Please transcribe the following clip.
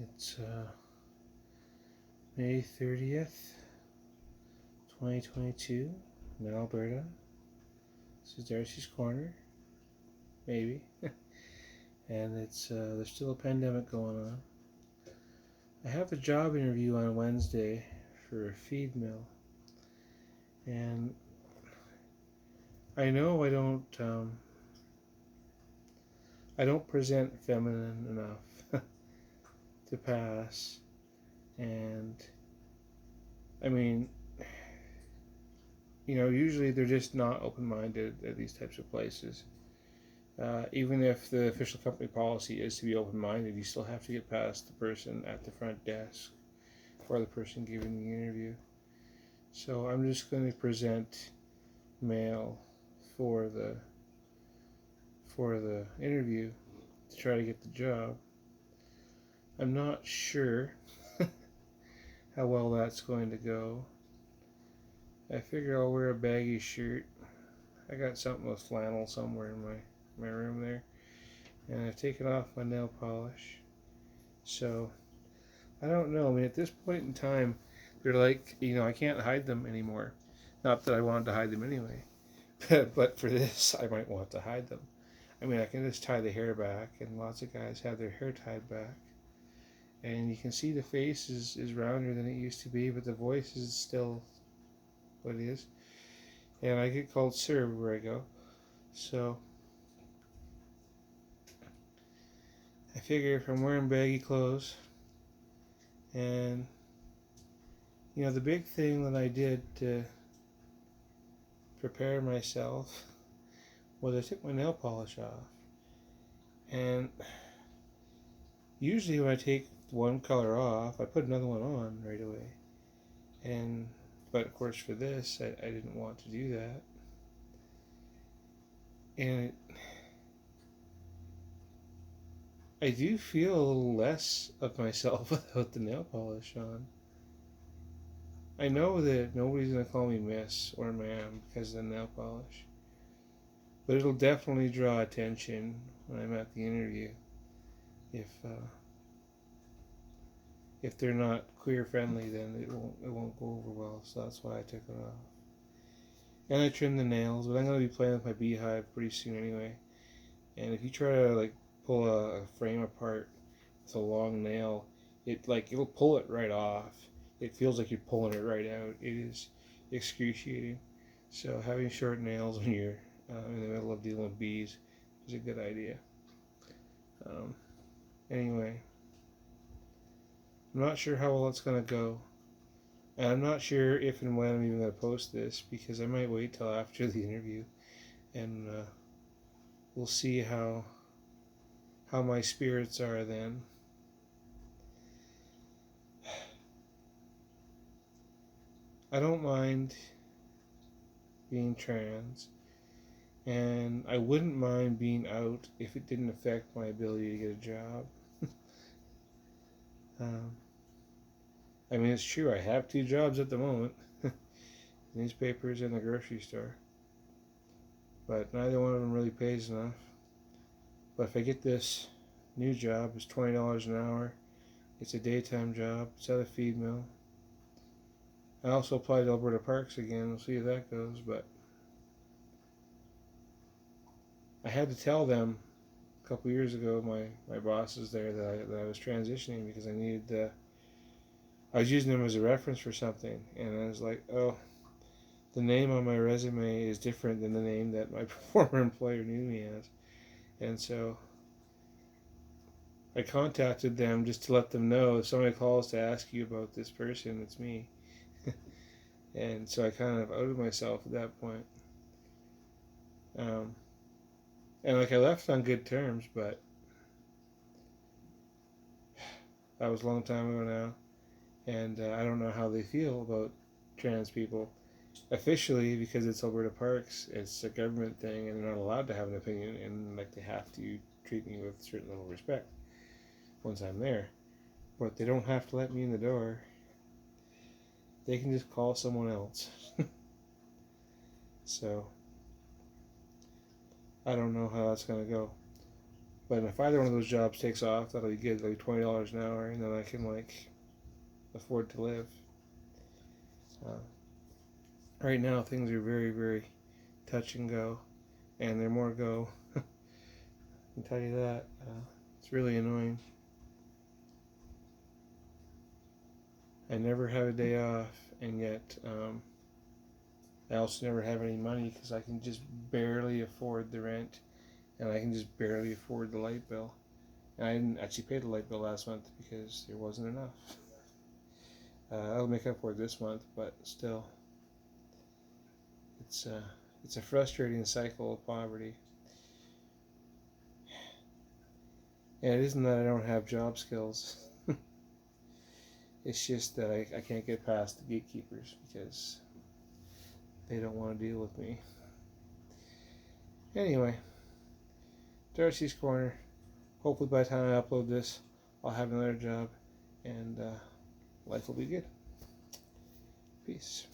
It's May 30th, 2022 in Alberta. This is Darci's Corner, maybe. And it's there's still a pandemic going on. I have a job interview on Wednesday for a feed mill, and I know I don't present feminine enough to pass, and I mean, usually they're just not open-minded at these types of places. Even if the official company policy is to be open-minded, you still have to get past the person at the front desk or the person giving the interview. So I'm just going to present male for the interview to try to get the job. I'm not sure how well that's going to go. I figure I'll wear a baggy shirt. I got something with flannel somewhere in my room there, and I've taken off my nail polish. So I don't know. I mean, at this point in time, they're like, I can't hide them anymore. Not that I wanted to hide them anyway, but for this, I might want to hide them. I mean, I can just tie the hair back, and lots of guys have their hair tied back. And you can see the face is rounder than it used to be, but the voice is still what it is. And I get called sir where I go. So I figure if I'm wearing baggy clothes, and the big thing that I did to prepare myself was I took my nail polish off. And usually when I take one color off, I put another one on right away. But of course for this, I didn't want to do that. And I do feel a little less of myself without the nail polish on. I know that nobody's going to call me miss or ma'am because of the nail polish. But it'll definitely draw attention when I'm at the interview. If they're not queer friendly, then it won't go over well. So that's why I took it off. And I trimmed the nails, but I'm going to be playing with my beehive pretty soon anyway. And if you try to pull a frame apart with a long nail, it'll pull it right off. It feels like you're pulling it right out. It is excruciating. So having short nails when you're in the middle of dealing with bees is a good idea. Anyway, I'm not sure how well it's going to go. And I'm not sure if and when I'm even going to post this, because I might wait till after the interview, and we'll see how my spirits are then. I don't mind being trans, and I wouldn't mind being out if it didn't affect my ability to get a job. I mean, it's true, I have 2 jobs at the moment. Newspapers and the grocery store. But neither one of them really pays enough. But if I get this new job, it's $20 an hour. It's a daytime job. It's at a feed mill. I also applied to Alberta Parks again. We'll see how that goes. But I had to tell them a couple years ago, my bosses there, that I was transitioning because I was using them as a reference for something. And I was like, oh, the name on my resume is different than the name that my former employer knew me as. And so I contacted them just to let them know if somebody calls to ask you about this person, it's me. And so I kind of outed myself at that point. And I left on good terms, but that was a long time ago now. And I don't know how they feel about trans people. Officially, because it's Alberta Parks, it's a government thing, and they're not allowed to have an opinion, and they have to treat me with a certain level of respect once I'm there. But they don't have to let me in the door. They can just call someone else. So I don't know how that's going to go. But if either one of those jobs takes off, that'll be good. That'll be $20 an hour, and then I can like afford to live. Right now, things are very, very touch and go, and they're more go. I can tell you that. It's really annoying. I never have a day off, and yet I also never have any money because I can just barely afford the rent, and I can just barely afford the light bill. And I didn't actually pay the light bill last month because there wasn't enough. I'll make up for it this month, but still, it's a frustrating cycle of poverty. And it isn't that I don't have job skills. It's just that I can't get past the gatekeepers because they don't want to deal with me. Anyway, Darci's Corner. Hopefully by the time I upload this, I'll have another job and life will be good. Peace.